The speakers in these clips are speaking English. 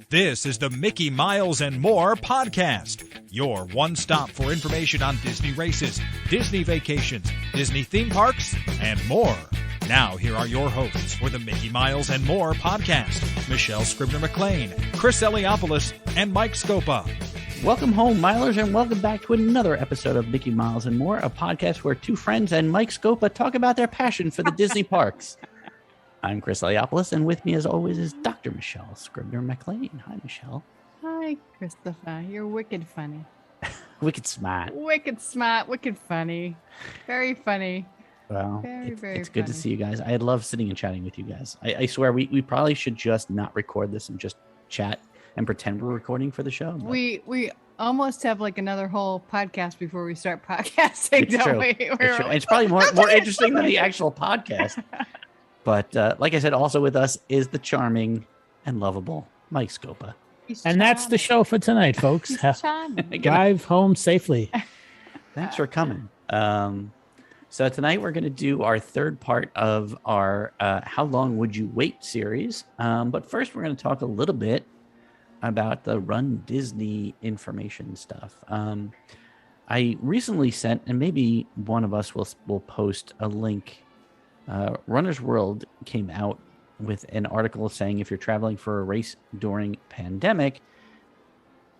This is the Mickey Miles and More podcast, your one-stop for information on Disney races, Disney vacations, Disney theme parks, and more. Now, here are your hosts for the Mickey Miles and More podcast, Michelle Scribner-McLean, Chris Eliopoulos, and Mike Scopa. Welcome home, Milers, and welcome back to another episode of Mickey Miles and More, a podcast where two friends and Mike Scopa talk about their passion for the Disney parks. I'm Chris Eliopoulos, and with me, as always, is Dr. Michelle Scribner-McLean. Hi, Michelle. Hi, Christopher. You're wicked funny. Wicked smart. Wicked smart, wicked funny. Very funny. Well, Very it's good to see you guys. I love sitting and chatting with you guys. I swear, we probably should just not record this and just chat and pretend we're recording for the show. But we almost have like another whole podcast before we start podcasting, it's don't true. we? It's true. It's probably more interesting than the actual podcast. But like I said, also with us is the charming and lovable Mike Scopa. And that's the show for tonight, folks. Drive home safely. Thanks for coming. So tonight we're going to do our third part of our How Long Would You Wait series. But first we're going to talk a little bit about the RunDisney information stuff. I recently sent, and maybe one of us will post a link. Runner's World came out with an article saying if you're traveling for a race during pandemic,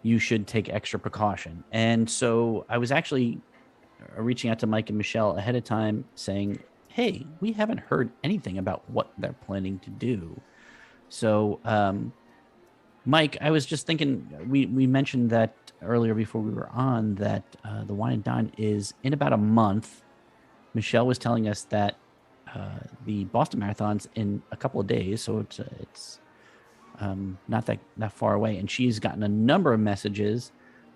you should take extra precaution. And so I was actually reaching out to Mike and Michelle ahead of time saying, hey, we haven't heard anything about what they're planning to do. So, Mike, I was just thinking, we mentioned that earlier before we were on that the Wine and Dine is in about a month. Michelle was telling us that the Boston Marathon's in a couple of days, so it's not that far away. And she's gotten a number of messages.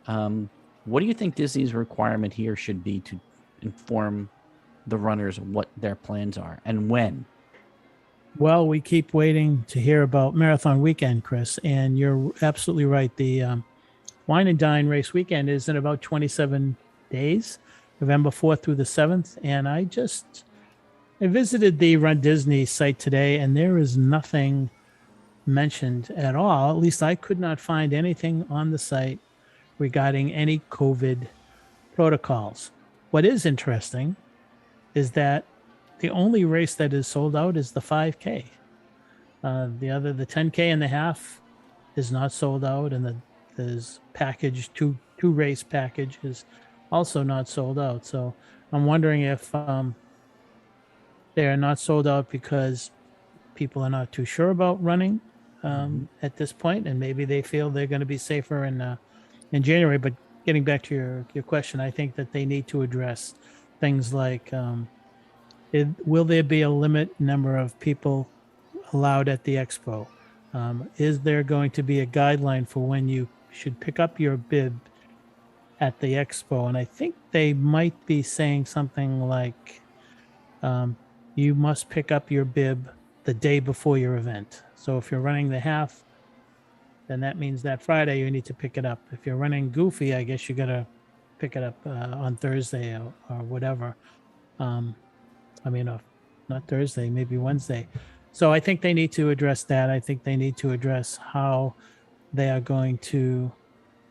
What do you think Disney's requirement here should be to inform the runners what their plans are and when? Well, we keep waiting to hear about Marathon Weekend, Chris, and you're absolutely right. The Wine and Dine race weekend is in about 27 days, November 4th through the 7th. And I visited the RunDisney site today, and there is nothing mentioned at all. At least I could not find anything on the site regarding any COVID protocols. What is interesting is that the only race that is sold out is the 5K. The 10K and the half is not sold out, and there's package two race package is also not sold out. So I'm wondering if they are not sold out because people are not too sure about running at this point, and maybe they feel they're going to be safer in January. But getting back to your question, I think that they need to address things like will there be a limit number of people allowed at the expo? Is there going to be a guideline for when you should pick up your bib at the expo? And I think they might be saying something like you must pick up your bib the day before your event. So if you're running the half, then that means that Friday you need to pick it up. If you're running Goofy, I guess you got to pick it up on Thursday or whatever. Not Thursday, maybe Wednesday. So I think they need to address that. I think they need to address how they are going to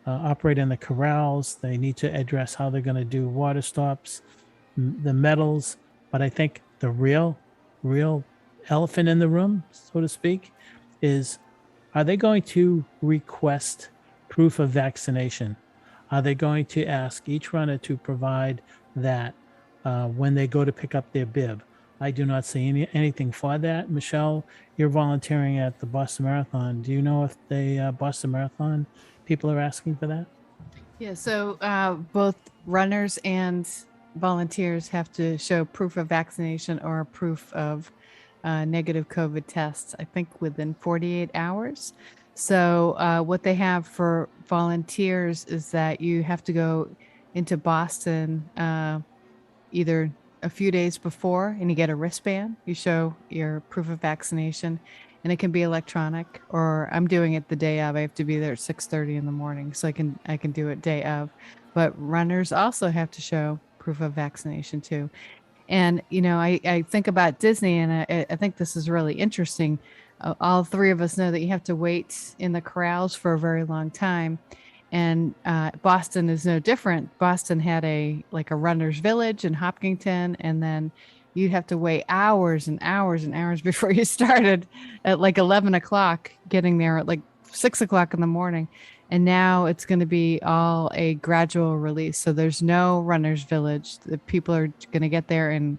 operate in the corrals. They need to address how they're going to do water stops, the medals. But I think the real elephant in the room, so to speak, is are they going to request proof of vaccination? Are they going to ask each runner to provide that when they go to pick up their bib? I do not see anything for that. Michelle, you're volunteering at the Boston Marathon. Do you know if the Boston Marathon people are asking for that? Yeah, so both runners and volunteers have to show proof of vaccination or proof of negative COVID tests, I think within 48 hours. So what they have for volunteers is that you have to go into Boston either a few days before and you get a wristband. You show your proof of vaccination, and it can be electronic, or I'm doing it the day of. I have to be there at 6:30 in the morning, so I can do it day of. But runners also have to show proof of vaccination too. And, you know, I think about Disney, and I think this is really interesting. all three of us know that you have to wait in the corrals for a very long time. And Boston is no different. Boston had a runner's village in Hopkinton, and then you'd have to wait hours and hours and hours before you started at like 11 o'clock, getting there at like 6 o'clock in the morning. And now it's going to be all a gradual release. So there's no runner's village. The people are going to get there and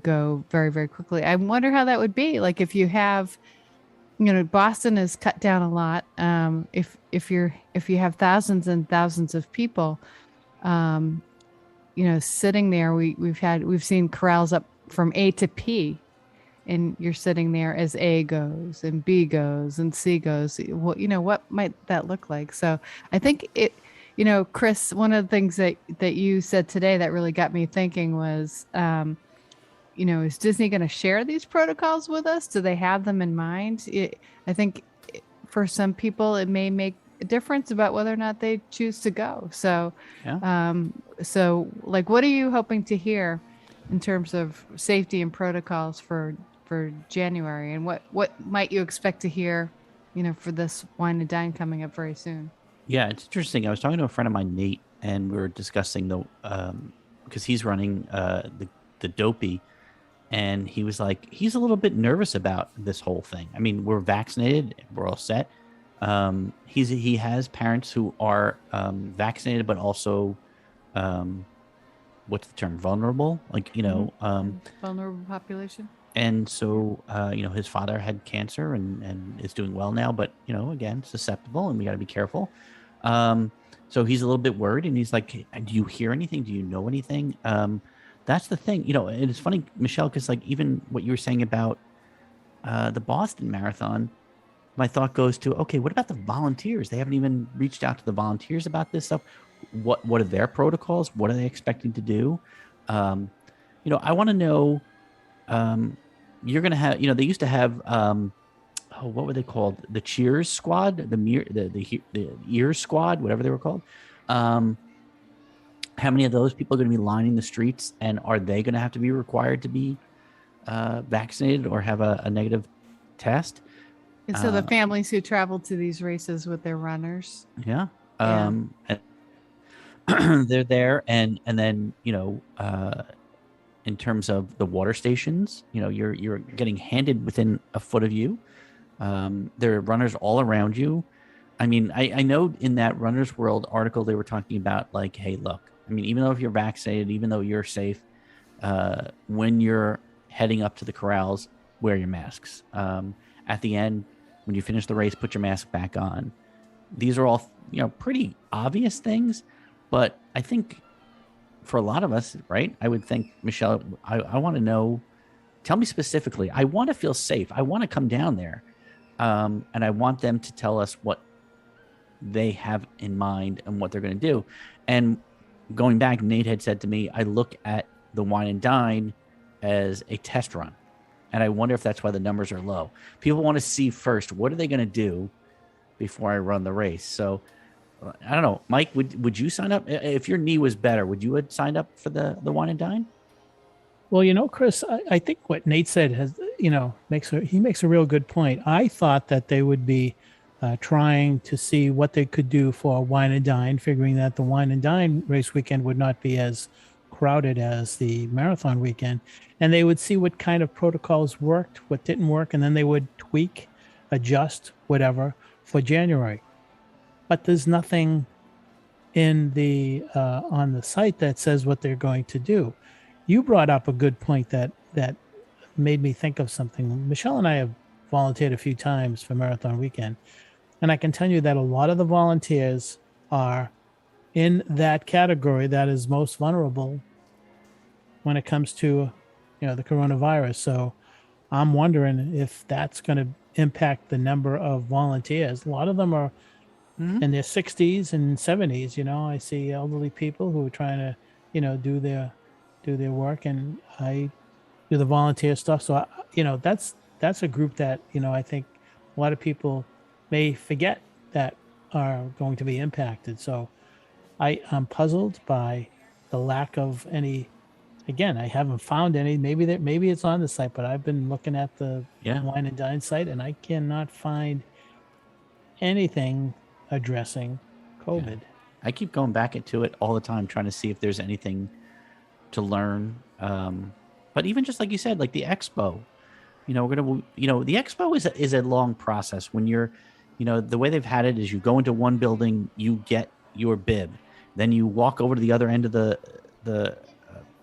go very, very quickly. I wonder how that would be. Like if you have, Boston is cut down a lot. If you have thousands and thousands of people, sitting there, we've seen corrals up from A to P, and you're sitting there as A goes and B goes and C goes. What might that look like? So I think Chris, one of the things that you said today that really got me thinking was, is Disney going to share these protocols with us? Do they have them in mind? I think for some people, it may make a difference about whether or not they choose to go. So, Yeah. What are you hoping to hear in terms of safety and protocols for January? And what might you expect to hear, for this Wine and Dine coming up very soon? Yeah, it's interesting. I was talking to a friend of mine, Nate, and we were discussing because he's running the Dopey. And he was like, he's a little bit nervous about this whole thing. I mean, we're vaccinated, we're all set. He has parents who are vaccinated, but also, what's the term? Vulnerable, Vulnerable population. And so, his father had cancer and is doing well now, but again, susceptible, and we got to be careful. So he's a little bit worried, and he's like, "Do you hear anything? Do you know anything?" That's the thing, and it's funny, Michelle, because like even what you were saying about the Boston Marathon, my thought goes to, okay, what about the volunteers? They haven't even reached out to the volunteers about this stuff. What are their protocols? What are they expecting to do? I want to know. You're gonna have, they used to have, what were they called? The Cheers Squad, the Ears Squad, whatever they were called. How many of those people are going to be lining the streets, and are they going to have to be required to be vaccinated or have a negative test? And so the families who travel to these races with their runners. Yeah. And they're there. And then, in terms of the water stations, you're getting handed within a foot of you. There are runners all around you. I mean, I know in that Runner's World article, they were talking about like, hey, look, I mean, even though if you're vaccinated, even though you're safe, when you're heading up to the corrals, wear your masks. At the end, when you finish the race, put your mask back on. These are all, pretty obvious things, but I think for a lot of us, right? I would think, Michelle, I want to know, tell me specifically, I want to feel safe. I want to come down there. And I want them to tell us what they have in mind and what they're going to do. And going back, Nate had said to me, I look at the Wine and Dine as a test run. And I wonder if that's why the numbers are low. People want to see first, what are they going to do before I run the race? So I don't know. Mike, would you sign up? If your knee was better, would you have signed up for the Wine and Dine? Well, Chris, I think what Nate said has, makes a real good point. I thought that they would be trying to see what they could do for Wine and Dine, figuring that the Wine and Dine race weekend would not be as crowded as the marathon weekend, and they would see what kind of protocols worked, what didn't work, and then they would tweak, adjust, whatever for January. But there's nothing in the on the site that says what they're going to do. You brought up a good point that made me think of something. Michelle and I have volunteered a few times for Marathon Weekend, and I can tell you that a lot of the volunteers are in that category that is most vulnerable when it comes to, the coronavirus. So I'm wondering if that's going to impact the number of volunteers. A lot of them are in their 60s and 70s. I see elderly people who are trying to, do their work, and I do the volunteer stuff. So, that's a group that, I think a lot of people may forget that are going to be impacted. So I'm puzzled by the lack of any again, I haven't found any. Maybe it's on the site, but I've been looking at the Yeah. Wine and Dine site, and I cannot find anything addressing COVID. I keep going back to it all the time, trying to see if there's anything to learn. But even just like you said, like the expo, the expo is a long process. When you're, the way they've had it is you go into one building, you get your bib, then you walk over to the other end of the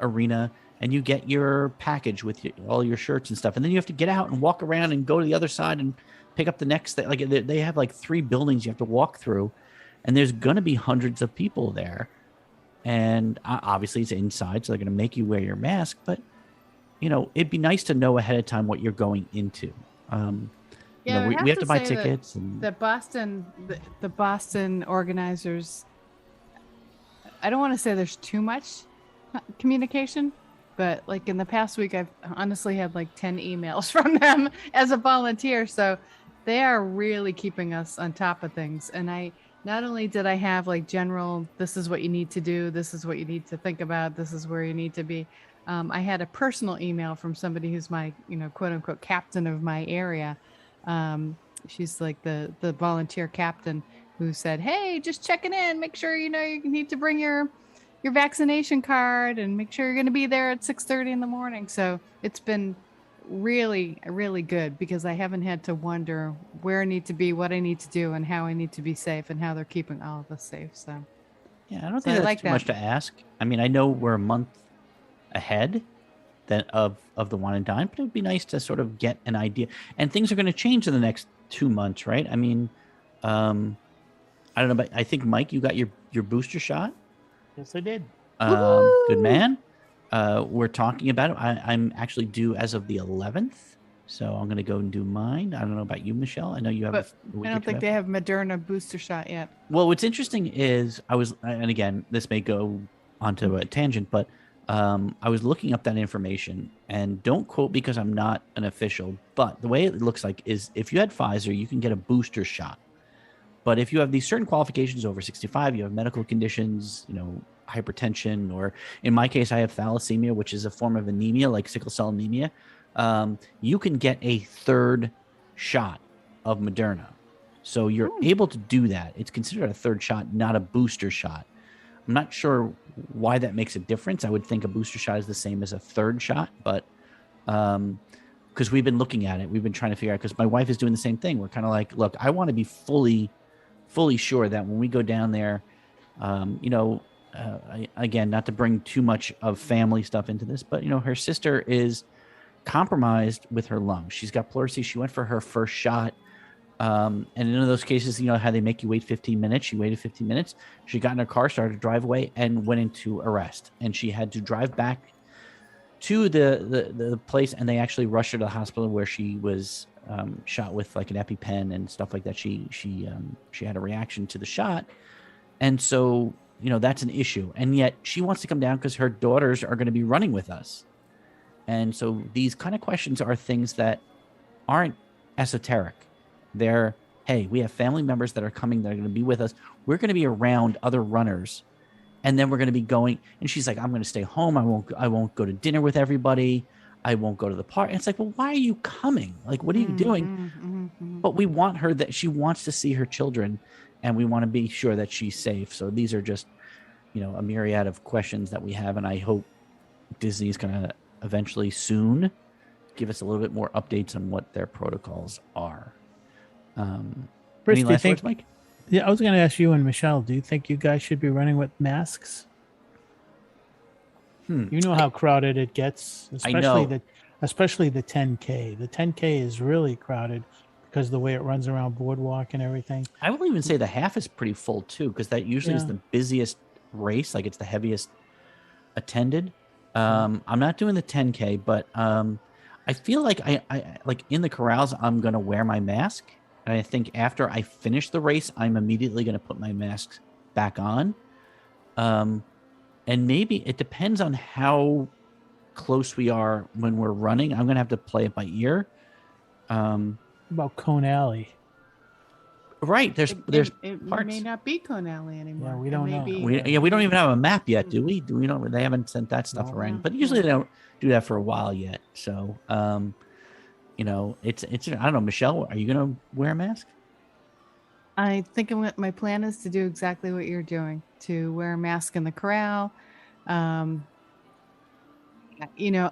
arena and you get your package with all your shirts and stuff, and then you have to get out and walk around and go to the other side and pick up the next thing. Like they have like 3 buildings you have to walk through, and there's going to be hundreds of people there. And obviously it's inside, so they're going to make you wear your mask. But, it'd be nice to know ahead of time what you're going into. We have to buy tickets. The Boston organizers, I don't want to say there's too much communication, but like in the past week, I've honestly had like 10 emails from them as a volunteer. So they are really keeping us on top of things. And not only did I have like general, this is what you need to do, this is what you need to think about, this is where you need to be. I had a personal email from somebody who's my, quote unquote captain of my area. She's like the volunteer captain who said, hey, just checking in, make sure, you need to bring your vaccination card and make sure you're going to be there at 6:30 in the morning. So it's been really, really good because I haven't had to wonder where I need to be, what I need to do, and how I need to be safe, and how they're keeping all of us safe. So yeah, I don't think that's too much to ask. I mean, I know we're a month ahead of the Wine and Dine, but it would be nice to sort of get an idea. And things are going to change in the next 2 months, right? I mean, I don't know, but I think Mike, you got your booster shot. Yes, I did. Good man. We're talking about it. I'm actually due as of the 11th, so I'm going to go and do mine. I don't know about you, Michelle. I know you have. But I don't think they have Moderna booster shot yet. Well, what's interesting is and again, this may go onto a tangent, but I was looking up that information, and don't quote because I'm not an official, but the way it looks like is if you had Pfizer, you can get a booster shot. But if you have these certain qualifications over 65, you have medical conditions, hypertension, or in my case, I have thalassemia, which is a form of anemia, like sickle cell anemia. You can get a 3rd shot of Moderna. So you're able to do that. It's considered a 3rd shot, not a booster shot. I'm not sure why that makes a difference. I would think a booster shot is the same as a 3rd shot, but because we've been looking at it, we've been trying to figure out, because my wife is doing the same thing. We're kind of like, look, I want to be fully sure that when we go down there, again, not to bring too much of family stuff into this, but her sister is compromised with her lungs. She's got pleurisy. She went for her 1st shot. And in those cases, how they make you wait 15 minutes. She waited 15 minutes. She got in her car, started to drive away, and went into arrest. And she had to drive back to the place, and they actually rushed her to the hospital where she was shot with like an EpiPen and stuff like that. She had a reaction to the shot, and so that's an issue. And yet she wants to come down because her daughters are going to be running with us. And so these kind of questions are things that aren't esoteric. They're, hey, we have family members that are coming, that are going to be with us. We're going to be around other runners, and then we're going to be going. And she's like, I'm going to stay home. I won't go to dinner with everybody. I won't go to the park. And it's like, well, why are you coming? Like, what are you doing? But we want her, that she wants to see her children, and we want to be sure that she's safe. So these are just, a myriad of questions that we have. And I hope Disney's going to eventually soon give us a little bit more updates on what their protocols are. Chris, any last words, Mike? Yeah, I was going to ask you and Michelle, do you think you guys should be running with masks? You know how crowded it gets, especially the 10K. The 10K is really crowded because of the way it runs around Boardwalk and everything. I will even say the half is pretty full too, because that usually is the busiest race. Like, it's the heaviest attended. I'm not doing the 10K, but I feel like I like in the corrals, I'm going to wear my mask. And I think after I finish the race, I'm immediately going to put my mask back on. And maybe it depends on how close we are when we're running. I'm going to have to play it by ear. About Cone Alley. Right. There's it parts. may not be Kona Alley anymore. Yeah, we It don't may know. be- We don't even have a map yet, do we? Do we don't? They haven't sent that stuff No. around, but usually they don't do that for a while yet. So, it's I don't know. Michelle, are you gonna wear a mask? I think my plan is to do exactly what you're doing, to wear a mask in the corral. Um,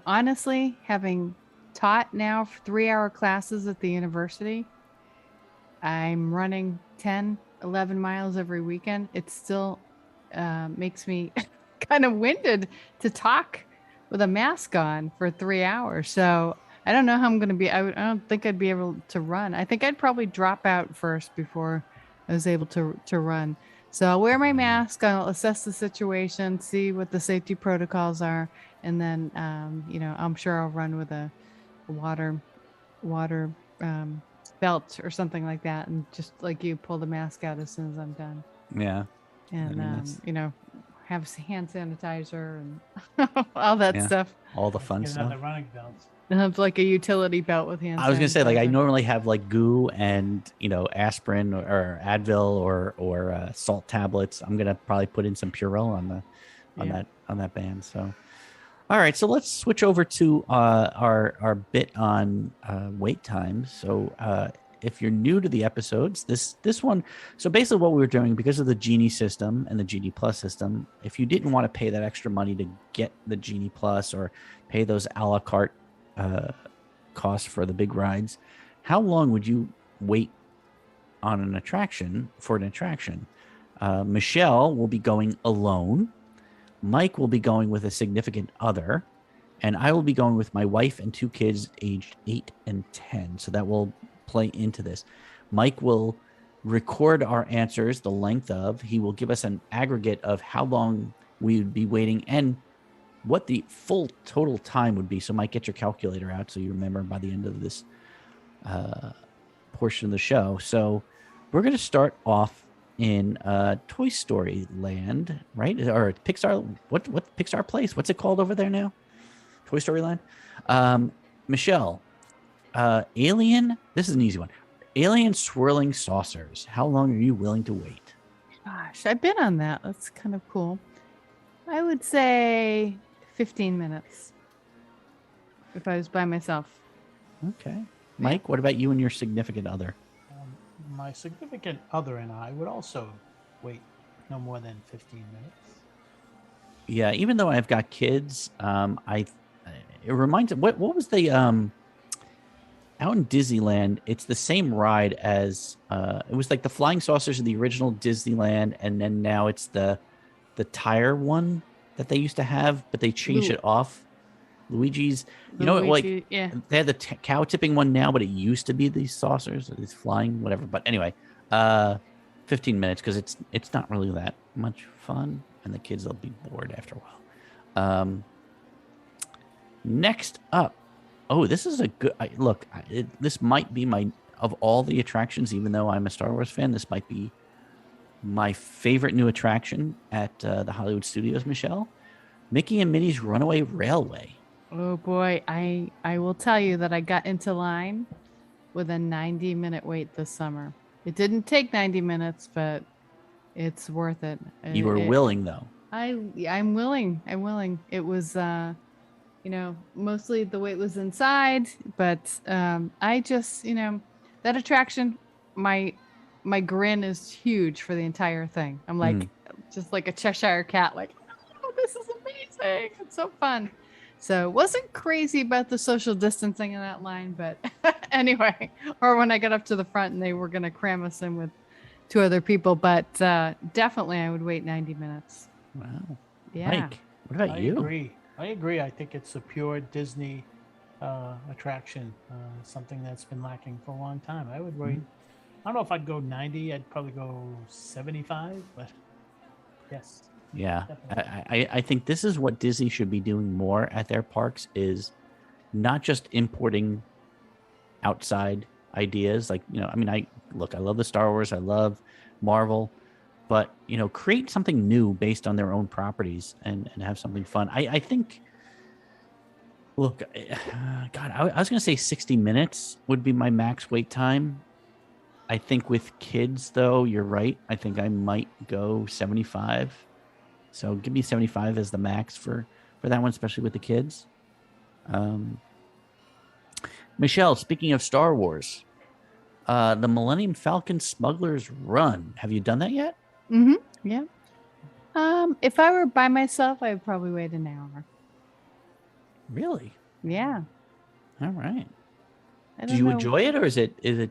honestly, having taught now 3-hour classes at the university, I'm running 10, 11 miles every weekend. It still makes me kind of winded to talk with a mask on for 3 hours. So I don't know how I'm going to be. I don't think I'd be able to run. I think I'd probably drop out first before I was able to run. So I'll wear my mask. I'll assess the situation, see what the safety protocols are, and then I'm sure I'll run with a water belt or something like that, and just like you, pull the mask out as soon as I'm done, Yeah. and that's- have hand sanitizer and all that Yeah. stuff. all the fun Get stuff. another running belt. Have like a utility belt with hand. I was gonna say, like, I sanitizer. normally have like goo and aspirin or Advil or salt tablets. I'm gonna probably put in some Purell on that band. So, all right, so let's switch over to our bit on wait times. So, if you're new to the episodes, this one, so basically what we were doing, because of the Genie system and the Genie Plus system, if you didn't want to pay that extra money to get the Genie Plus or pay those a la carte costs for the big rides, how long would you wait on an attraction for an attraction? Michelle will be going alone. Mike will be going with a significant other, and I will be going with my wife and 2 kids aged 8 and 10. So that will play into this. Mike will record our answers, the length of. He will give us an aggregate of how long we would be waiting and what the full total time would be. So Mike, get your calculator out so you remember by the end of this portion of the show. So we're going to start off in Toy Story Land, right? Or Pixar. What Pixar place? What's it called over there now? Toy Story Land. Michelle, Alien. This is an easy one. Alien swirling saucers. How long are you willing to wait? Gosh, I've been on that. That's kind of cool. I would say 15 minutes if I was by myself. Okay. Mike, what about you and your significant other? My significant other and I would also wait no more than 15 minutes. Yeah, even though I've got kids, it reminds me, what was the out in Disneyland, it's the same ride as it was like the flying saucers of the original Disneyland, and then now it's the tire one that they used to have, but they changed it off. Luigi's, Luigi, yeah. they had the cow tipping one now, but it used to be these saucers, these flying, whatever. But anyway, 15 minutes, because it's not really that much fun, and the kids will be bored after a while. Next up, this is a good look. This might be of all the attractions, even though I'm a Star Wars fan, this might be my favorite new attraction at the Hollywood Studios. Michelle, Mickey and Minnie's Runaway Railway. Oh boy, I will tell you that I got into line with a 90-minute wait this summer. It didn't take 90 minutes, but it's worth it. You were willing, though. I'm willing. It was mostly the wait was inside, but I just, that attraction, my grin is huge for the entire thing. I'm like just like a Cheshire cat, like, oh, this is amazing. It's so fun. So wasn't crazy about the social distancing in that line, but anyway, or when I got up to the front and they were going to cram us in with 2 other people, but definitely I would wait 90 minutes. Wow. Yeah. Mike, what about you? I agree. I think it's a pure Disney attraction, something that's been lacking for a long time. I would wait. I don't know if I'd go 90. I'd probably go 75, but yes. Yeah, I think this is what Disney should be doing more at their parks, is not just importing outside ideas. Like, I love the Star Wars, I love Marvel, but, create something new based on their own properties and have something fun. I think, God, I was going to say 60 minutes would be my max wait time. I think with kids, though, you're right. I think I might go 75. So give me 75 as the max for that one, especially with the kids. Michelle, speaking of Star Wars, the Millennium Falcon Smuggler's Run. Have you done that yet? Mm-hmm. Yeah. If I were by myself, I would probably wait an hour. Really? Yeah. All right. I Do don't you know. enjoy it, or is it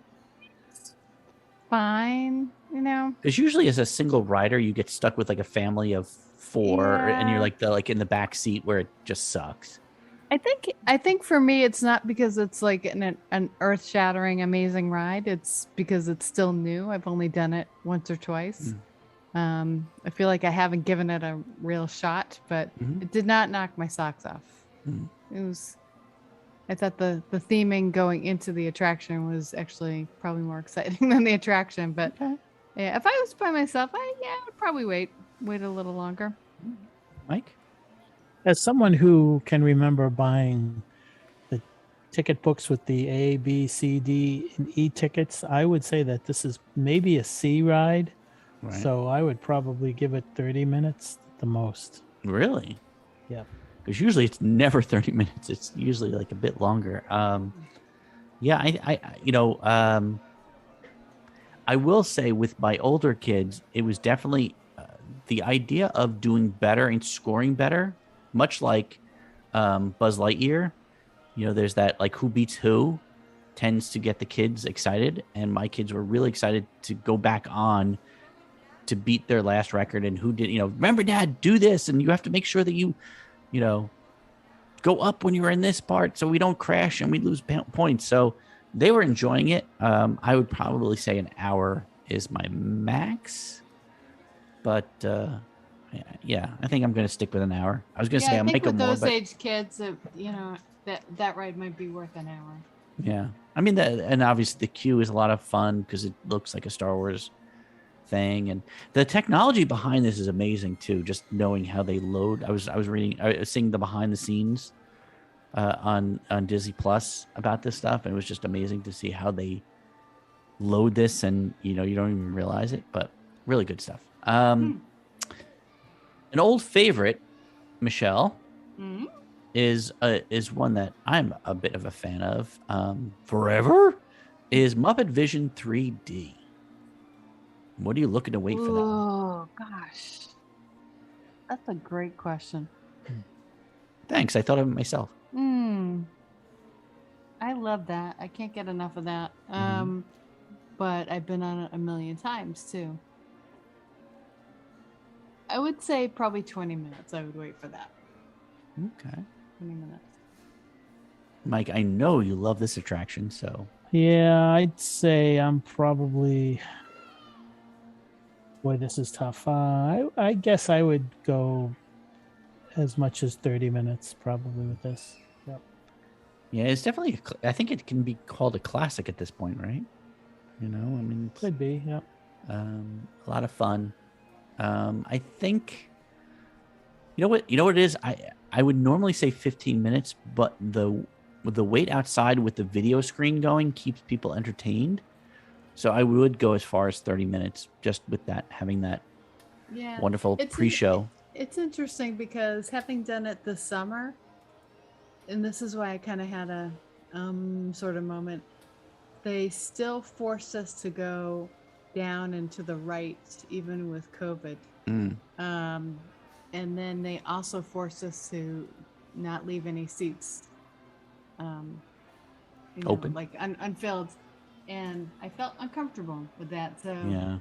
Fine, you know. because usually as a single rider you get stuck with like a family of four and you're Yeah. like in the back seat where it just sucks. I think for me it's not because it's like an earth-shattering amazing ride. It's because it's still new. I've only done it once or twice. I feel like I haven't given it a real shot, but Mhm. it did not knock my socks off. Mhm. It was I thought the theming going into the attraction was actually probably more exciting than the attraction, but Okay. yeah, if I was by myself, I would probably wait a little longer. Mike? As someone who can remember buying the ticket books with the A, B, C, D, and E tickets, I would say that this is maybe a C ride. Right. So I would probably give it 30 minutes at the most. Really? Yep. Because usually it's never 30 minutes. It's usually like a bit longer. Yeah, I will say with my older kids, it was definitely the idea of doing better and scoring better, much like Buzz Lightyear. There's that like who beats who tends to get the kids excited. And my kids were really excited to go back on to beat their last record. And who did, remember, Dad, do this. And you have to make sure that you go up when you're in this part so we don't crash and we lose points. So they were enjoying it. I would probably say an hour is my max. But yeah, I think I'm going to stick with an hour. I was going to say I might go with more, those but age kids, that ride might be worth an hour. yeah. I mean, and obviously the queue is a lot of fun because it looks like a Star Wars thing, and the technology behind this is amazing too. Just knowing how they load. I was seeing the behind the scenes on Disney Plus about this stuff, and it was just amazing to see how they load this, and you don't even realize it, but really good stuff. An old favorite, Michelle, is one that I'm a bit of a fan of. Forever is Muppet Vision 3D. What are you looking to wait for that one? Oh gosh, that's a great question. Thanks. I thought of it myself. I love that. I can't get enough of that. Mhm. But I've been on it a million times too. I would say probably 20 minutes. I would wait for that. Okay. 20 minutes. Mike, I know you love this attraction, so Yeah, I'd say I'm probably. Boy, this is tough. I guess I would go as much as 30 minutes probably with this. Yep. yeah, it's definitely. I think it can be called a classic at this point, right? I mean, Could be. Yep. a lot of fun. I think. You know what it is. I would normally say 15 minutes, but the wait outside with the video screen going keeps people entertained. So I would go as far as 30 minutes just with that, having that wonderful pre-show. It's interesting because having done it this summer, and this is why I kind of had a sort of moment, they still forced us to go down and to the right, even with COVID. And then they also forced us to not leave any seats Open. like unfilled. And I felt uncomfortable with that. So Yeah.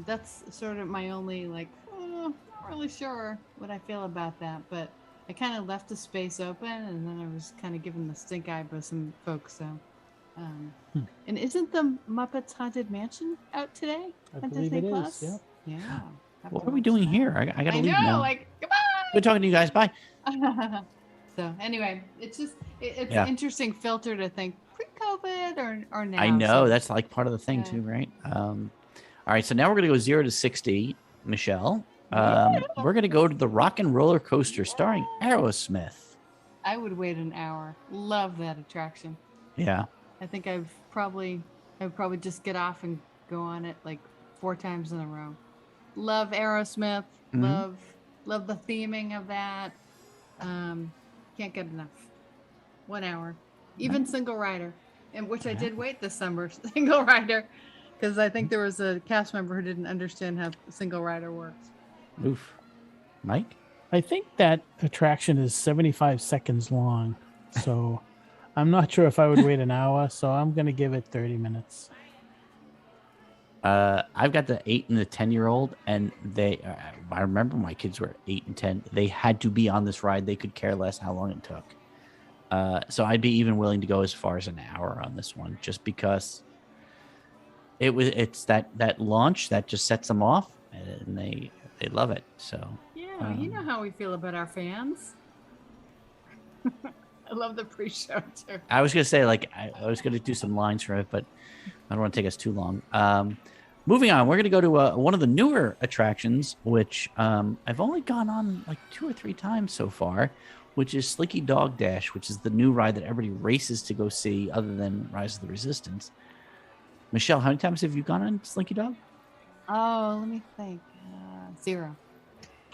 that's sort of my only not really sure what I feel about that. But I kind of left the space open, and then I was kind of given the stink eye by some folks. So, and isn't the Muppets Haunted Mansion out today I on believe Disney it Plus? is. Yep. Yeah. What are we doing here? I gotta leave now. Like, goodbye. Good talking to you guys. Bye. So anyway, it's just it's Yeah. an interesting filter to think pre-COVID or now. I know so- that's like part of the thing Yeah. too, right? All right, so now we're gonna go 0 to 60, Michelle. We're gonna go to the Rock and Roller Coaster starring Aerosmith. I would wait an hour. Love that attraction. Yeah. I think I've I would probably just get off and go on it like 4 times in a row. Love Aerosmith. Mhm. Love the theming of that. Can't get enough. 1 hour. Even Single Rider, and which I did wait this summer. Single Rider, because I think there was a cast member who didn't understand how Single Rider works. Oof. Mike? I think that attraction is 75 seconds long. So I'm not sure if I would wait an hour. So I'm going to give it 30 minutes. I've got the 8 and the 10-year-old, and they. I remember my kids were 8 and 10. They had to be on this ride. They could care less how long it took. So I'd be even willing to go as far as an hour on this one, just because it's that launch that just sets them off, and they love it. So Yeah, you know how we feel about our fans. I love the pre-show too. I was gonna say, like, I was gonna do some lines from it, but I don't want to take us too long. Moving on, we're gonna go to one of the newer attractions, which I've only gone on like 2 or 3 times so far, which is Slinky Dog Dash, which is the new ride that everybody races to go see, other than Rise of the Resistance. Michelle, how many times have you gone on Slinky Dog? Oh, let me think. 0.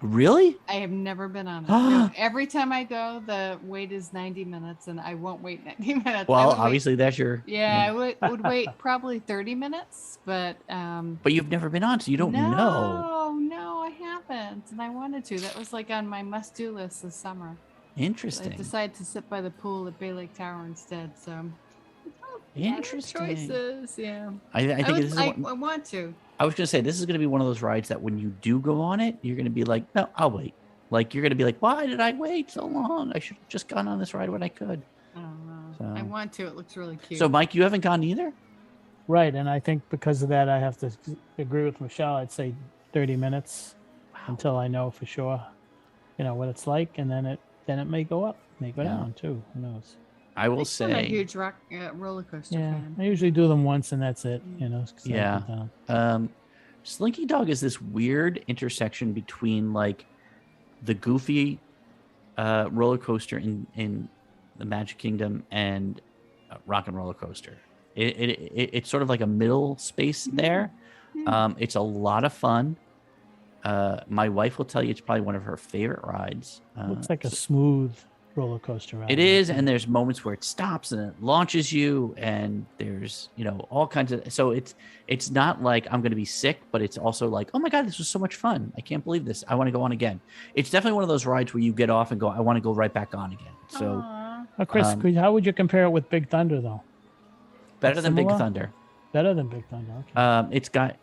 Really? I have never been on it. No, every time I go, the wait is 90 minutes, and I won't wait 90 minutes. Well, obviously that's your. Yeah, I would wait probably 30 minutes, but But you've never been on, so you don't know. No, I haven't, and I wanted to. That was like on my must-do list this summer. Interesting. I decided to sit by the pool at Bay Lake Tower instead. So Interesting. choices, yeah. I think this is I want to. I was going to say, this is going to be one of those rides that when you do go on it, you're going to be like, no, I'll wait. Like, you're going to be like, why did I wait so long? I should have just gone on this ride when I could. I don't know. So. I want to. It looks really cute. So, Mike, you haven't gone either? Right. And I think because of that, I have to agree with Michelle. I'd say 30 minutes until I know for sure, what it's like. And then it may go up, may go down too. Who knows? I will I'm a say. huge roller coaster fan. I usually do them once and that's it. Yeah. Slinky Dog is this weird intersection between like the Goofy roller coaster in the Magic Kingdom and Rock and Roller Coaster. It's sort of like a middle space there. It's a lot of fun. My wife will tell you it's probably one of her favorite rides. Looks like a smooth roller coaster ride. It is, and there's moments where it stops and it launches you, and there's all kinds of. So it's not like I'm going to be sick, but it's also like, oh my god, this was so much fun! I can't believe this. I want to go on again. It's definitely one of those rides where you get off and go, I want to go right back on again. So, Chris, how would you compare it with Big Thunder though? Better than Big Thunder. Better than Big Thunder. Okay. It's got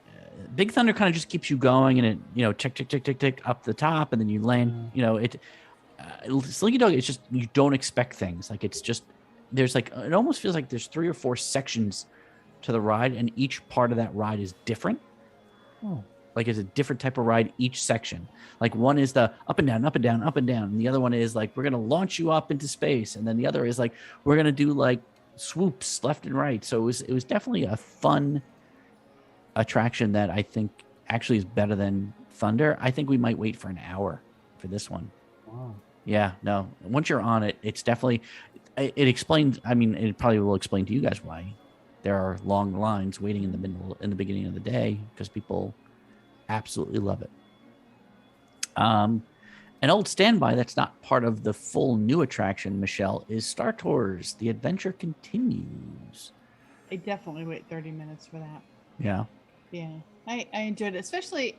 Big Thunder kind of just keeps you going, and it tick up the top, and then you land. Slinky Dog, it's just you don't expect things. Like it's just there's like it almost feels like there's 3 or 4 sections to the ride, and each part of that ride is different. Like it's a different type of ride each section. Like one is the up and down, up and down, up and down, and the other one is like we're gonna launch you up into space, and then the other is like we're gonna do like swoops left and right. So it was definitely a fun attraction that I think actually is better than Thunder. I think we might wait for an hour for this one. Wow. Yeah, no. Once you're on it, it's definitely it explains. I mean, it probably will explain to you guys why there are long lines waiting in the beginning of the day, because people absolutely love it. An old standby that's not part of the full new attraction, Michelle, is Star Tours. The adventure continues. I definitely wait 30 minutes for that. Yeah. Yeah, I enjoyed it, especially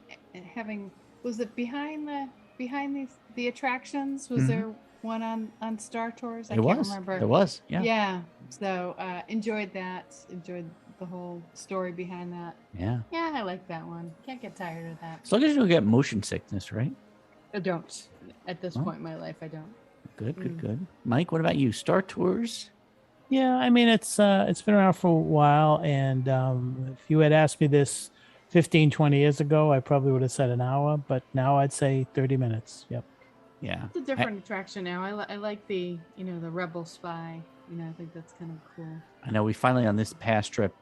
having. Was it behind the attractions? Was there one on Star Tours? I can't remember. It was. Yeah. Yeah. So enjoyed that. Enjoyed the whole story behind that. Yeah. Yeah, I like that one. Can't get tired of that. As long as you don't get motion sickness, right? I don't. At this point in my life, I don't. Good. Mike, what about you? Star Tours? Yeah, I mean it's been around for a while, and if you had asked me this 15, 20 years ago, I probably would have said an hour, but now I'd say 30 minutes. Yep. Yeah. It's a different attraction now. I like the the Rebel Spy. I think that's kind of cool. I know we finally on this past trip,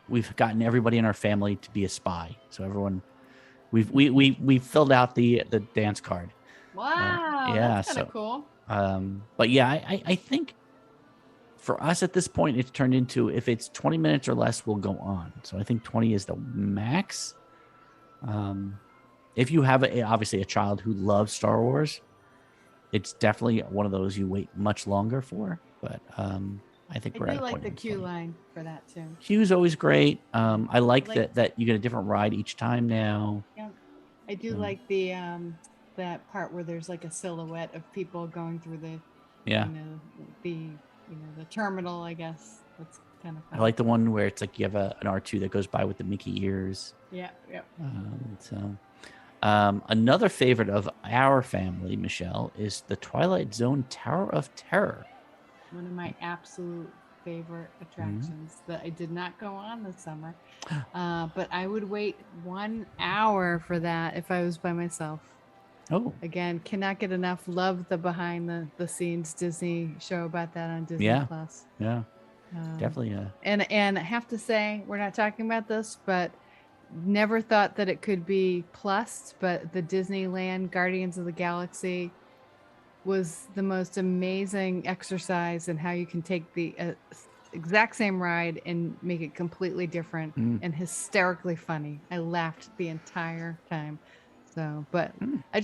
we've gotten everybody in our family to be a spy. So everyone, we filled out the dance card. Wow. Yeah, That's kind of cool. But yeah, I think For us at this point, it's turned into if it's 20 minutes or less, we'll go on. So I think 20 is the max. If you have obviously a child who loves Star Wars, it's definitely one of those you wait much longer for. But I think we're at a like point the where it's queue funny. line for that too. Queue's always great. I like Like- that you get a different ride each time now. Yeah, I do like the that part where there's like a silhouette of people going through the Yeah. the terminal. I guess that's kind of fun. I like the one where it's like you have an R2 that goes by with the Mickey ears. Yeah. Another favorite of our family, Michelle, is the Twilight Zone Tower of Terror. One of my absolute favorite attractions that I did not go on this summer. But I would wait 1 hour for that if I was by myself. Oh, Again, cannot get enough. Love the behind the scenes Disney show about that on Disney Yeah. Plus. yeah, definitely. And I have to say, we're not talking about this, but never thought that it could be plus, but the Disneyland Guardians of the Galaxy was the most amazing exercise in how you can take the exact same ride and make it completely different and hysterically funny. I laughed the entire time. So, but I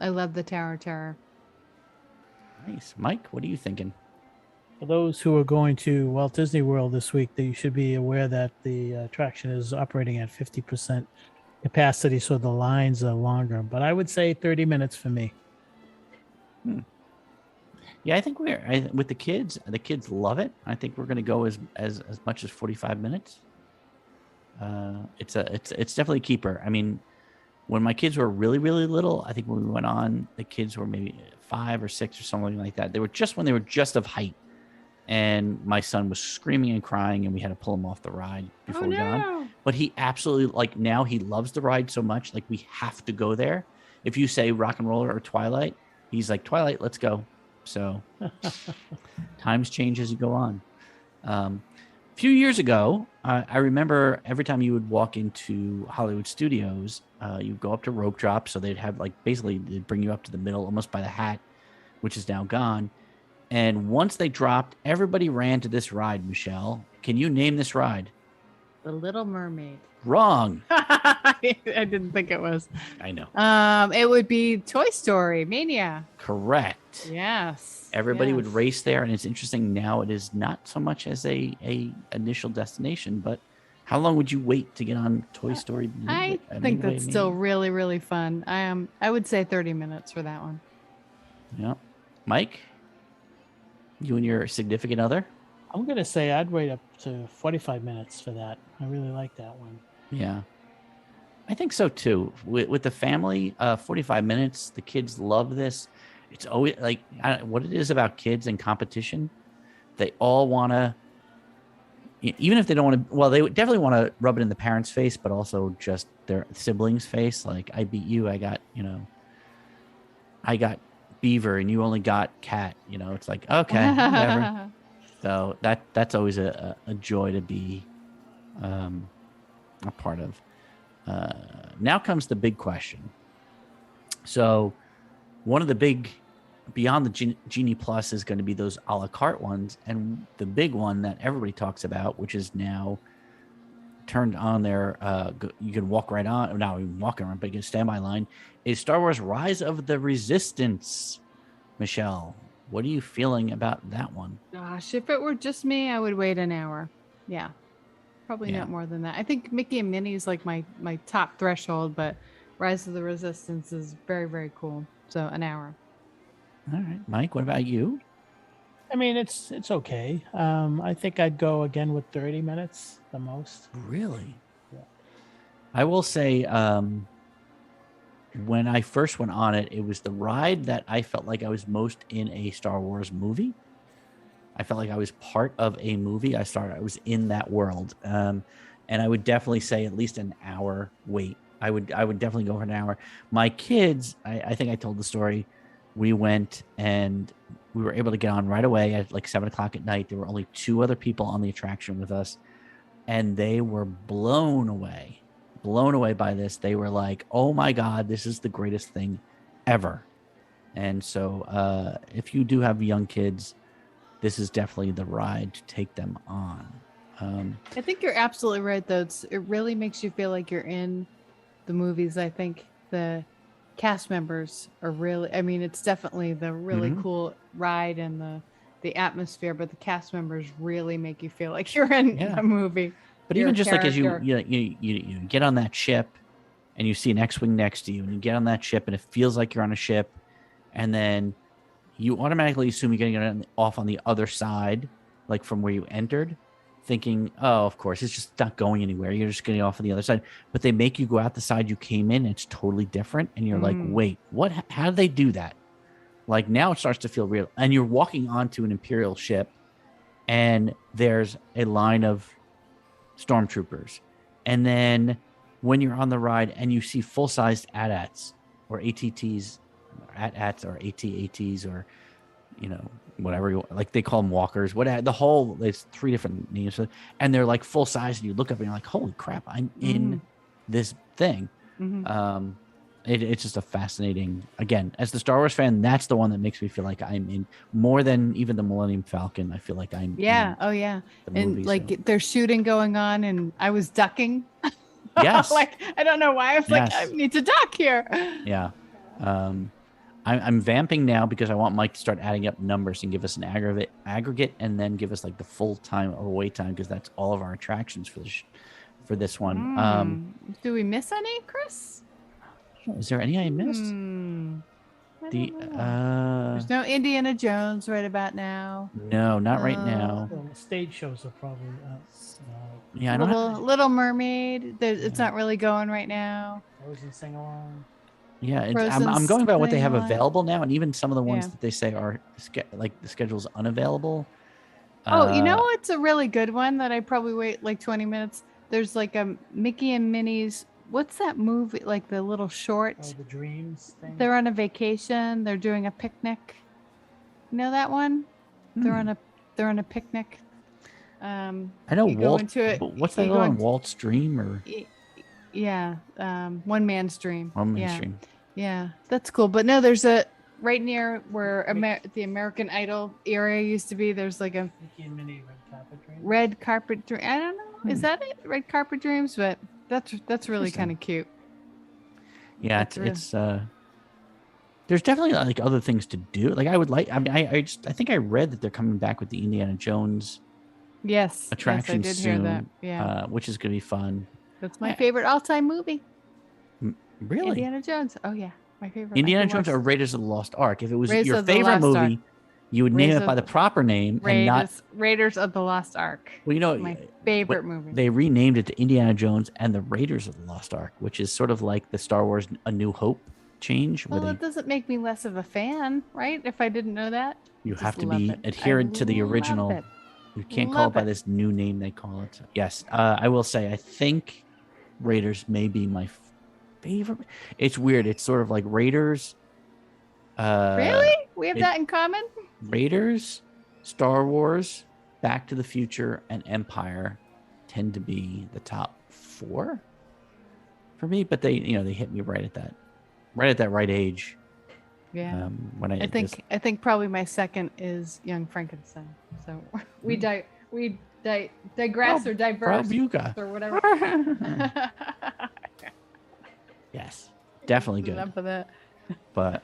love the Tower of Terror. Nice. Mike, what are you thinking? For those who are going to Walt Disney World this week, that you should be aware that the attraction is operating at 50% capacity, so the lines are longer. But I would say 30 minutes for me. Yeah, I think with the kids love it. I think we're going to go as much as 45 minutes. It's definitely a keeper. I mean, when my kids were really, really little, I think when we went on, the kids were maybe 5 or 6 or something like that. They were just of height, and my son was screaming and crying, and we had to pull him off the ride before we got on. But he absolutely now he loves the ride so much, like we have to go there. If you say Rock and Roller or Twilight, he's like, Twilight, let's go. So times change as you go on. A few years ago, I remember every time you would walk into Hollywood Studios, you'd go up to rope drop. So they'd have they'd bring you up to the middle, almost by the hat, which is now gone. And once they dropped, everybody ran to this ride, Michelle. Can you name this ride? The Little Mermaid. Wrong. I didn't think it was. I know. It would be Toy Story Mania. Correct. Yes. Everybody would race there, and it's interesting now. It is not so much as a initial destination, but how long would you wait to get on Toy Story? I think that's still really, really fun. I would say 30 minutes for that one. Yeah, Mike, you and your significant other. I'm going to say I'd wait up to 45 minutes for that. I really like that one. Yeah, I think so too. With the family, 45 minutes. The kids love this. It's always what it is about kids and competition. They all want to, even if they don't want to. Well, they would definitely want to rub it in the parents' face, but also just their siblings' face. Like, I beat you. I got Beaver, and you only got Cat. It's like, okay, whatever. So that's always a joy to be a part of. Now comes the big question. So one of the big, beyond the Genie Plus, is going to be those a la carte ones. And the big one that everybody talks about, which is now turned on there, you can walk right on, not even walking around, but you can standby line, is Star Wars Rise of the Resistance. Michelle, what are you feeling about that one? Gosh, if it were just me, I would wait an hour. Yeah. Probably not more than that. I think Mickey and Minnie is like my top threshold, but Rise of the Resistance is very, very cool. So an hour. All right. Mike, what about you? I mean, it's okay. I think I'd go again with 30 minutes the most. Really? Yeah. I will say, when I first went on it, it was the ride that I felt like I was most in a Star Wars movie. I felt like I was part of a movie. I was in that world. And I would definitely say at least an hour wait. I would definitely go for an hour. My kids, I think I told the story. We went and we were able to get on right away at like 7:00 at night. There were only 2 other people on the attraction with us, and they were blown away by this. They were like, oh my God, this is the greatest thing ever. And so if you do have young kids, this is definitely the ride to take them on. I think you're absolutely right, though. It really makes you feel like you're in the movies. I think the cast members are really, I mean, it's definitely the really cool ride and the atmosphere, but the cast members really make you feel like you're in a movie. But even just like as you get on that ship and you see an X-Wing next to you and you get on that ship and it feels like you're on a ship, and then you automatically assume you're getting off on the other side, like from where you entered, thinking, oh, of course, it's just not going anywhere. You're just getting off on the other side. But they make you go out the side you came in. And it's totally different. And you're like, wait, what? How did they do that? Like now it starts to feel real. And you're walking onto an Imperial ship and there's a line of stormtroopers. And then when you're on the ride and you see full-sized AT-ATs or ATTs, AT-ATs or AT-ATs or, whatever, like they call them walkers, there's 3 different names. And they're like full size and you look up and you're like, holy crap, I'm in this thing. It's just a fascinating, again, as the Star Wars fan, that's the one that makes me feel like I'm in more than even the Millennium Falcon. I feel like I'm in the movie, there's shooting going on and I was ducking. Yes. Like, I don't know why. I was like, I need to duck here. Yeah. I'm vamping now because I want Mike to start adding up numbers and give us an aggregate and then give us like the full time or wait time, because that's all of our attractions for this one. Do we miss any, Chris? Is there any I missed? There's no Indiana Jones right about now. No, not right now. The stage shows are probably I don't Little Mermaid. It's not really going right now. Frozen sing along. Yeah, I'm going by what they have available now, and even some of the ones that they say are like the schedule's unavailable. You know what's a really good one that I probably wait like 20 minutes? There's like a Mickey and Minnie's. What's that movie? Like the little short. Oh, the Dreams thing. They're on a vacation. They're doing a picnic. You know that one? They're on a picnic. I know Walt. What's that on Walt's Dream or? Yeah, One Man's Dream. One Man's Dream. Yeah, that's cool. But no, there's a right near where the American Idol area used to be. There's like a Mickey and Minnie Red Carpet Dream. I don't know. Is that it? Red Carpet Dreams? But that's really kind of cute. Yeah, it's there's definitely like other things to do. Like I think I read that they're coming back with the Indiana Jones attraction I did soon. Hear that. Yeah, which is gonna be fun. That's my favorite all-time movie. Really? Indiana Jones. Oh yeah, my favorite. Indiana Jones or Raiders of the Lost Ark. If it was your favorite movie, you would name it by the proper name and not Raiders of the Lost Ark. Well, my favorite movie. They renamed it to Indiana Jones and the Raiders of the Lost Ark, which is sort of like the Star Wars A New Hope change. Well, it doesn't make me less of a fan, right? If I didn't know that, you have to be adherent to the original. You can't call it by this new name they call it. Yes, I will say I think Raiders may be my favorite. It's weird. It's sort of like Raiders. Really? We have that in common? Raiders, Star Wars, Back to the Future, and Empire tend to be the top 4 for me, but they hit me right at that right age. Yeah. When I think probably my second is Young Frankenstein. So we digress or diverse or whatever. Yes, definitely good. Enough of that. But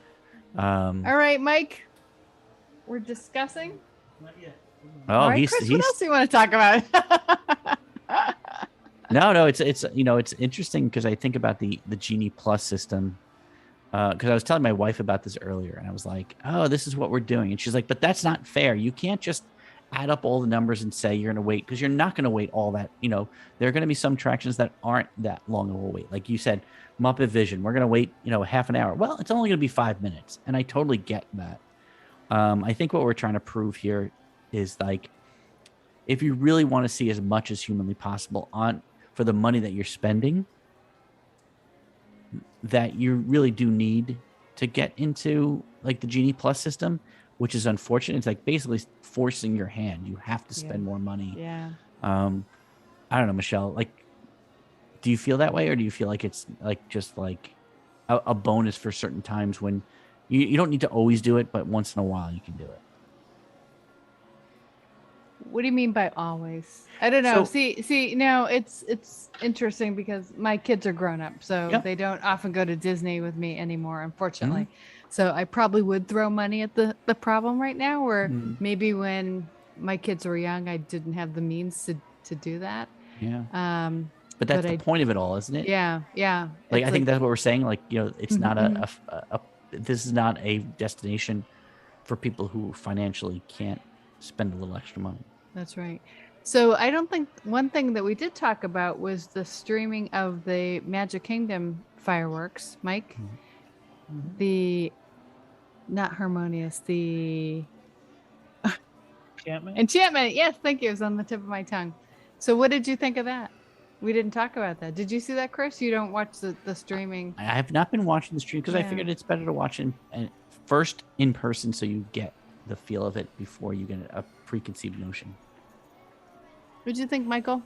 all right, Mike, we're discussing. Not yet. Oh, all right, Chris, what else do you want to talk about? No, it's interesting because I think about the Genie Plus system. Because I was telling my wife about this earlier, and I was like, "Oh, this is what we're doing," and she's like, "But that's not fair. You can't just add up all the numbers and say you're going to wait, because you're not going to wait all that. There are going to be some attractions that aren't that long of a wait. Like you said, Muppet Vision, we're going to wait, half an hour. Well, it's only going to be 5 minutes, and I totally get that. I think what we're trying to prove here is like, if you really want to see as much as humanly possible for the money that you're spending, that you really do need to get into like the Genie Plus system, which is unfortunate. It's like basically forcing your hand. You have to spend more money. Yeah. I don't know, Michelle, like, do you feel that way, or do you feel like it's like just like a bonus for certain times when you don't need to always do it, but once in a while you can do it? What do you mean by always? I don't know. So- See, now it's interesting because my kids are grown up, so Yep. they don't often go to Disney with me anymore, unfortunately. So I probably would throw money at the problem right now, where Mm, maybe when my kids were young, I didn't have the means to do that. yeah. Um, But that's but the I, point of it all, isn't it? yeah. Like, It's I think that's what we're saying. Like, it's Mhm, not mhm. this is not a destination for people who financially can't spend a little extra money. That's right. So I don't think one thing that we did talk about was the streaming of the Magic Kingdom fireworks, Mike. Mhm. The not harmonious, the Enchantment. enchantment. Yes, thank you. It was on the tip of my tongue. So what did you think of that? We didn't talk about that. Did you see that, Chris? You don't watch the streaming. I have not been watching the stream because I Yeah. figured it's better to watch it first in person so you get the feel of it before you get a preconceived notion. What did you think, Michael?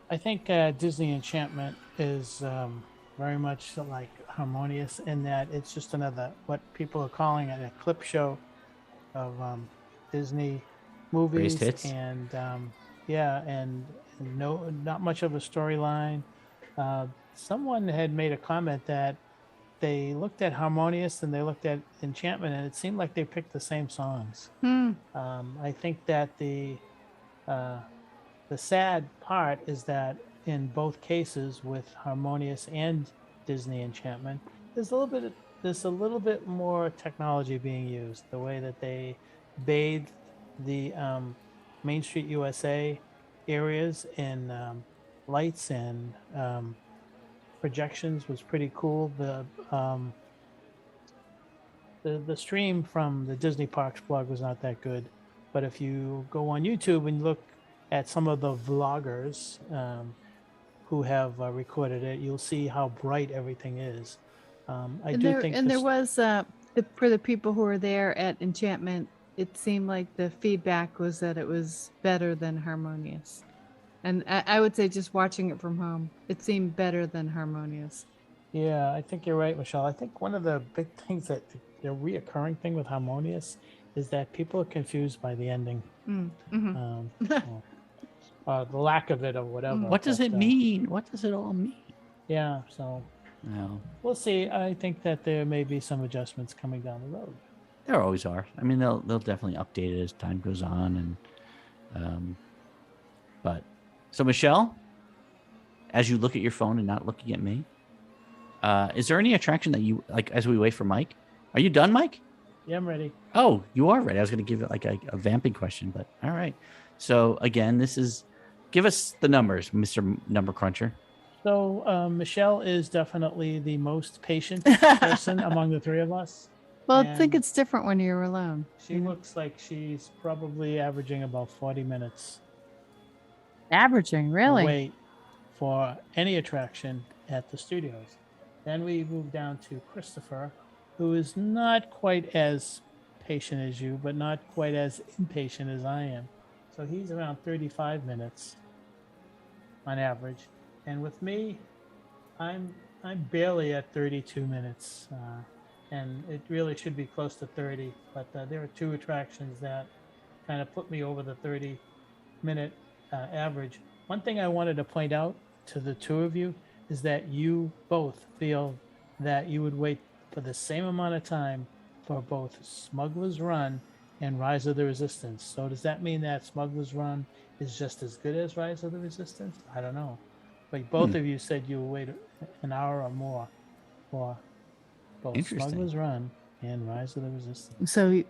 I think Disney Enchantment is very much like harmonious in that it's just another what people are calling it a clip show of Disney movies hits. and and no, not much of a storyline. Someone had made a comment that they looked at Harmonious and they looked at Enchantment, and it seemed like they picked the same songs. I think that the sad part is that in both cases, with Harmonious and Disney Enchantment, there's a little bit more technology being used. The way that they bathed the Main Street USA areas in lights and projections was pretty cool. The stream from the Disney Parks blog was not that good, but if you go on YouTube and look at some of the vloggers who have recorded it, you'll see how bright everything is. There was for the people who were there at Enchantment, it seemed like the feedback was that it was better than Harmonious. And I would say just watching it from home, it seemed better than Harmonious. Yeah, I think you're right, Michelle. I think one of the big things that the reoccurring thing with Harmonious is that people are confused by the ending. Mm-hmm. The lack of it or whatever. What does it mean? What does it all mean? Yeah, so No, we'll see. I think that there may be some adjustments coming down the road. there always are. I mean, they'll definitely update it as time goes on, and but so Michelle, as you look at your phone and not looking at me, is there any attraction that you like as we wait for Mike? Are you done, Mike? Yeah, I'm ready. Oh, you are ready. I was going to give it like a vamping question, but all right. So again, give us the numbers, Mr. Number Cruncher. So Michelle is definitely the most patient person among the three of us. Well, I think And it's different when you're alone. she looks like she's probably averaging about 40 minutes Averaging, really? wait for any attraction at the studios. Then we move down to Christopher, who is not quite as patient as you, but not quite as impatient as I am. So he's around 35 minutes on average. And with me, I'm barely at 32 minutes. And it really should be close to 30. But there are two attractions that kind of put me over the 30-minute average. One thing I wanted to point out to the two of you is that you both feel that you would wait for the same amount of time for both Smuggler's Run and Rise of the Resistance. So does that mean that Smuggler's Run is just as good as Rise of the Resistance? I don't know. But both of you said you would wait an hour or more for both Interesting. Smuggler's Run and Rise of the Resistance. So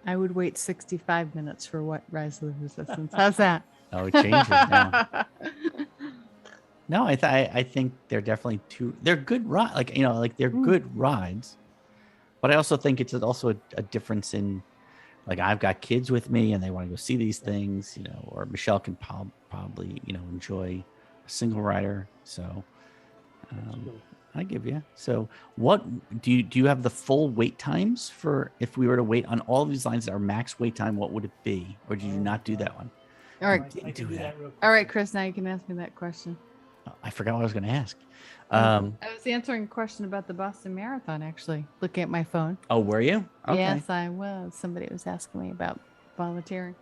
I would wait 65 minutes for what Rise of the Resistance. How's that? Oh, it changes now. No, I think they're definitely they're good rides. Like they're good rides. But I also think it's also a difference in, like, I've got kids with me and they want to go see these things, or Michelle can probably, enjoy a single rider. So I give you. So what do you have the full wait times for if we were to wait on all of these lines, our max wait time, what would it be? Or did you not do that one? All right. I can do that real quick. All right, Chris, now you can ask me that question. I forgot what I was going to ask. I was answering a question about the Boston Marathon, actually, looking at my phone. Oh, were you? Okay. Yes, I was. Somebody was asking me about volunteering.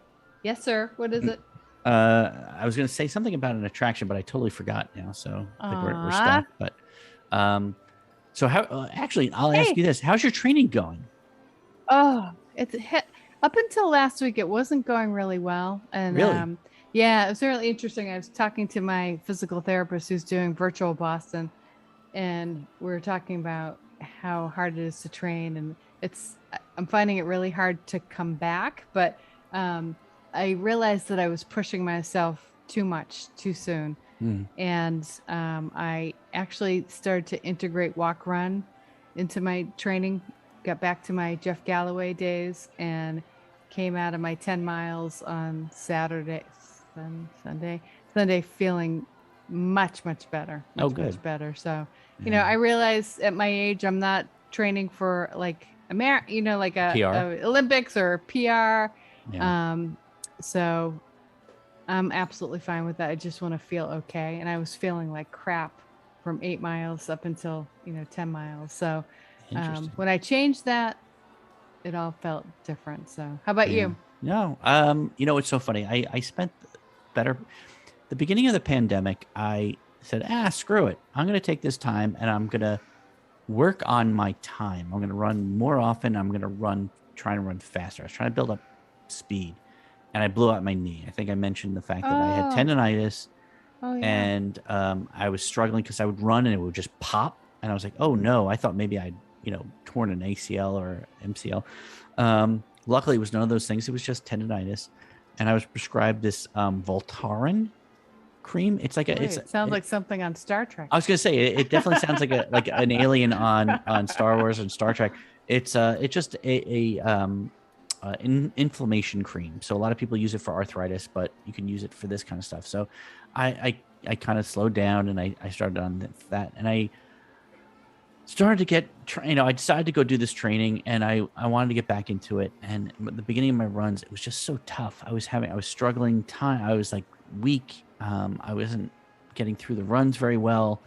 Yes, sir. What is it? I was going to say something about an attraction, but I totally forgot now. So I think we're Aw. stuck. But so how? Actually, I'll ask Hey. you this: how's your training going? Oh, up until last week, it wasn't going really well. And Really? yeah, it was really interesting. I was talking to my physical therapist who's doing virtual Boston, and we were talking about how hard it is to train. And I'm finding it really hard to come back. But I realized that I was pushing myself too much too soon. Hmm. And I actually started to integrate walk run into my training, got back to my Jeff Galloway days, and came out of my 10 miles on Sunday feeling much better, Oh, much good. better. So Yeah. I realize at my age I'm not training for like like PR. a Olympics or PR. Yeah. So I'm absolutely fine with that. I just want to feel okay. And I was feeling like crap from 8 miles up until, 10 miles. So Interesting. when I changed that, it all felt different. So how about Yeah. you? No. It's so funny. I spent the beginning of the pandemic. I said, screw it. I'm going to take this time and I'm going to work on my time. I'm going to run more often. I'm going to try and run faster. I was trying to build up speed, and I blew out my knee. I think I mentioned the fact that I had Oh, tendonitis, oh yeah. and I was struggling because I would run and it would just pop, and I was like, oh no, I thought maybe I'd torn an ACL or MCL. Luckily, it was none of those things. It was just tendonitis, and I was prescribed this Voltaren cream. It's like Wait, it sounds like something on Star Trek. I was gonna say it definitely sounds like an alien on Star Wars and Star Trek. It's just inflammation cream. So a lot of people use it for arthritis, but you can use it for this kind of stuff. So I kind of slowed down and I started on that, and I started to get I decided to go do this training, and I wanted to get back into it. And at the beginning of my runs, it was just so tough. I was struggling time. I was like weak. I wasn't getting through the runs very well.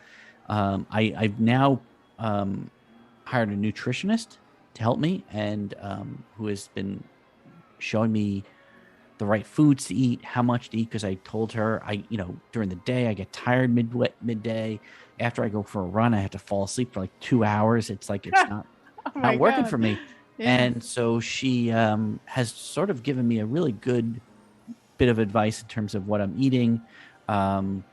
I've now hired a nutritionist to help me, and who has been showing me the right foods to eat, how much to eat, because I told her during the day I get tired midday. After I go for a run, I have to fall asleep for like 2 hours. It's like it's Oh my not working God. for me. Yeah. And so she has sort of given me a really good bit of advice in terms of what I'm eating. And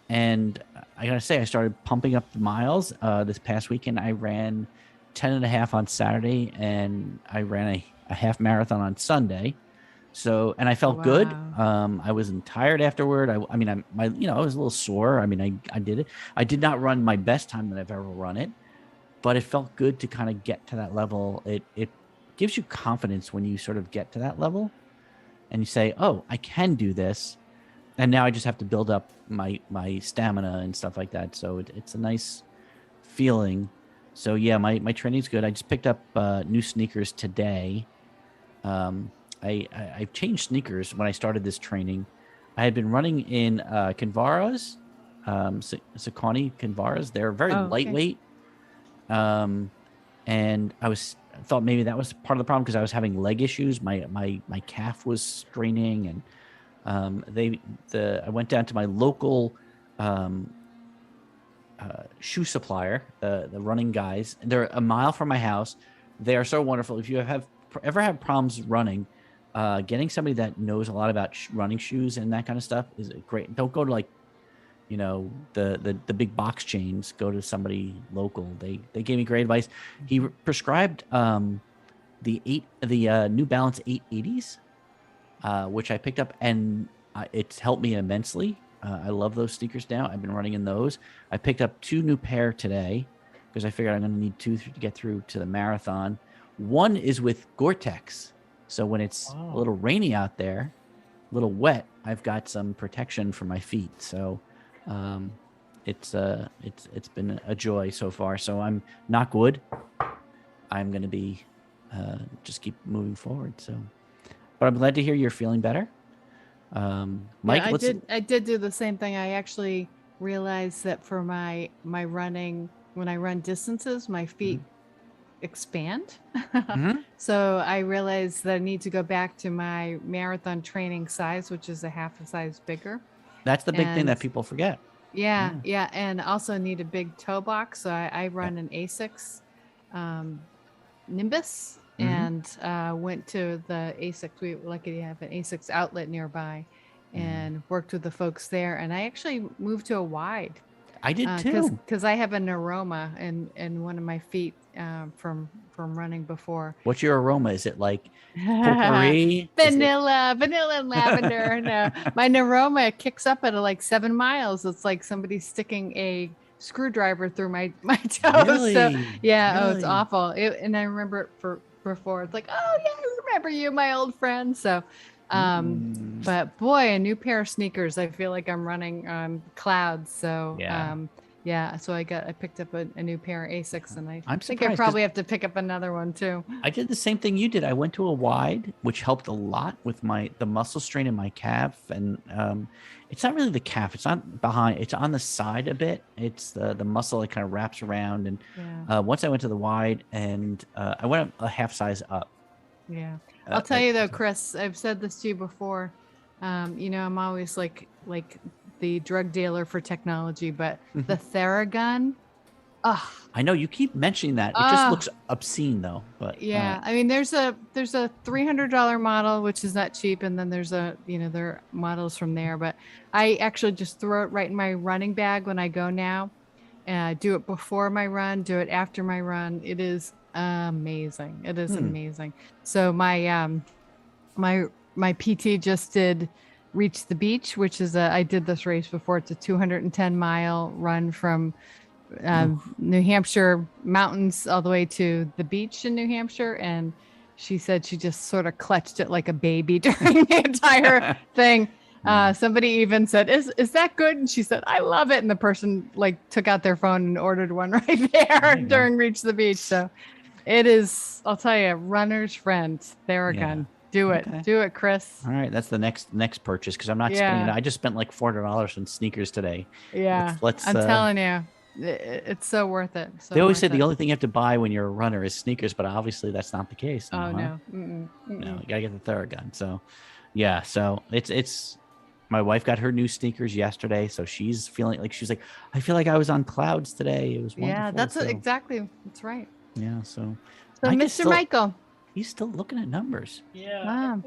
I gotta say, I started pumping up the miles this past weekend. I ran 10.5 on Saturday, and I ran a half marathon on Sunday. So, and I felt good. Wow. I wasn't tired afterward. I was a little sore. I mean, I did it. I did not run my best time that I've ever run it, but it felt good to kind of get to that level. It gives you confidence when you sort of get to that level and you say, oh, I can do this. And now I just have to build up my stamina and stuff like that. So it's a nice feeling. So yeah, my training's good. I just picked up new sneakers today. I've changed sneakers when I started this training. I had been running in Kinvaras, Saucony Kinvaras. They're very Oh, okay. lightweight. And I thought maybe that was part of the problem because I was having leg issues. My calf was straining, and I went down to my local shoe supplier, the running guys. They're a mile from my house. They are so wonderful. If you ever have problems running, getting somebody that knows a lot about running shoes and that kind of stuff is great. Don't go to like, the big box chains. Go to somebody local. They gave me great advice. He prescribed the New Balance 880s, which I picked up, and it's helped me immensely. I love those sneakers now. I've been running in those. I picked up 2 new pair today because I figured I'm going to need 2 to get through to the marathon. One is with Gore-Tex. So when it's a little rainy out there, a little wet, I've got some protection for my feet. So it's been a joy so far. So I'm knock wood. I'm going to be just keep moving forward. So, but I'm glad to hear you're feeling better. Mike, Yeah, I did do the same thing. I actually realized that for my running, when I run distances, my feet expand. Mhm. So I realized that I need to go back to my marathon training size, which is a half a size bigger. That's the big thing that And- people forget. Yeah. And also need a big toe box. So I run an Asics Nimbus and went to the Asics. We were lucky to have an Asics outlet nearby and worked with the folks there. And I actually moved to a wide. I did too. Because I have a neuroma in one of my feet from running before. What's your aroma? Is it like potpourri? Vanilla and lavender. No, my neuroma kicks up at like 7 miles. It's like somebody sticking a screwdriver through my toes. Really? So yeah, oh, it's Really? awful. And I remember it for before. It's like, oh yeah, I remember you, my old friend. So, but boy, a new pair of sneakers. I feel like I'm running on clouds. So so I picked up a new pair of Asics, and I I'm think I surprised, probably have to pick up another one too. I did the same thing you did. I went to a wide, which helped a lot with the muscle strain in my calf. And it's not really the calf. It's not behind. It's on the side a bit. It's the muscle that kind of wraps around. And once I went to the wide, and I went up a half size up. Yeah. I'll tell you though, Chris, I've said this to you before. I'm always like the drug dealer for technology, but the Theragun. I know you keep mentioning that. It just looks obscene though. But yeah, I mean, there's a $300 model, which is not cheap, and then there's there are models from there. But I actually just throw it right in my running bag when I go now. Do it before my run, do it after my run. It is amazing. It is amazing. So my PT just did Reach the Beach, which is I did this race before. It's a 210-mile run from New Hampshire mountains all the way to the beach in New Hampshire. And she said she just sort of clutched it like a baby during the entire thing. Somebody even said, is that good? And she said, I love it. And the person took out their phone and ordered one right there during Reach the Beach. So it is, I'll tell you, runner's friend, Theragun. Yeah. Do it. Okay. Do it, Chris. All right, that's the next purchase because I'm not spending it. I just spent like $400 on sneakers today. Yeah, let's I'm telling you, it's so worth it. So they always say the only thing you have to buy when you're a runner is sneakers, but obviously that's not the case. Oh No, no, you gotta get the Theragun. So, yeah, so it's. My wife got her new sneakers yesterday, so she's feeling like I feel like I was on clouds today. It was wonderful. Yeah, that's exactly. That's right. Yeah, so Mr. Michael. He's still looking at numbers. Yeah, Wow. I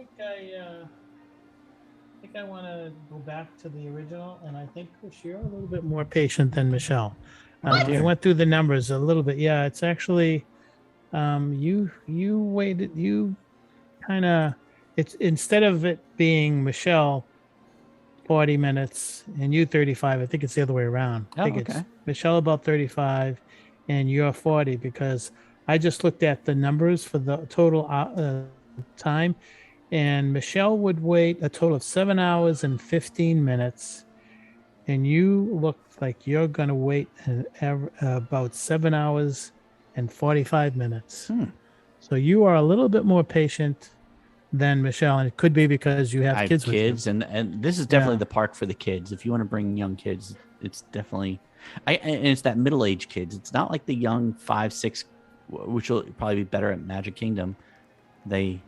think I want to go back to the original, and I think Chris, you're a little bit more patient than Michelle. I went through the numbers a little bit. Yeah, it's actually you waited. You kind of it's instead of it being Michelle 40 minutes and you 35. I think it's the other way around. I think it's Michelle about 35 and you're 40 because I just looked at the numbers for the total time, and Michelle would wait a total of 7 hours and 15 minutes, and you look like you're going to wait about 7 hours and 45 minutes. So you are a little bit more patient than Michelle, and it could be because you have kids with you. and this is definitely the park for the kids. If you want to bring young kids, it's definitely and it's that middle-aged kids. It's not like the young 5, 6, which will probably be better at Magic Kingdom. They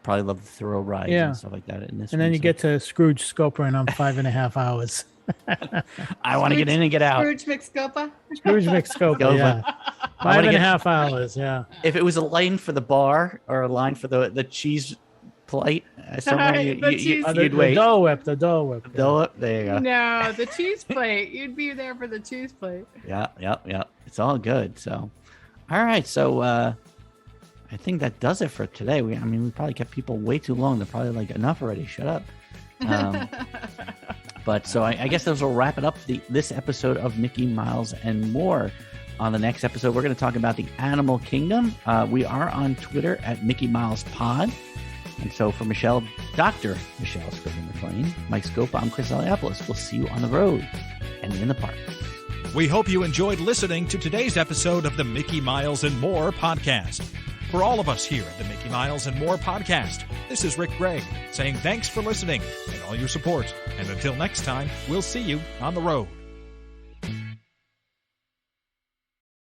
probably love the thrill rides and stuff like that. And then you get to Scrooge Scoper, and I'm 5.5 hours. I want to get in and get out. Scrooge McScopa. Scrooge McScoper, yeah. 5.5 hours, yeah. If it was a line for the bar or a line for the cheese plate, somewhere you'd wait. The Dole Whip. Dole Whip, there you go. No, the cheese plate. You'd be there for the cheese plate. Yeah. It's all good. So, all right. So, I think that does it for today. We probably kept people way too long. They're probably like, enough already. Shut up. But so I guess those will wrap it up. This episode of Mickey Miles and More. On the next episode, we're going to talk about the Animal Kingdom. We are on Twitter at Mickey Miles Pod. And so for Michelle, Dr. Michelle Scriven-McLean, Mike Scopa, I'm Chris Eliopoulos. We'll see you on the road and in the parks. We hope you enjoyed listening to today's episode of the Mickey Miles and More podcast. For all of us here at the Mickey Miles and More podcast, this is Rick Gregg saying thanks for listening and all your support. And until next time, we'll see you on the road.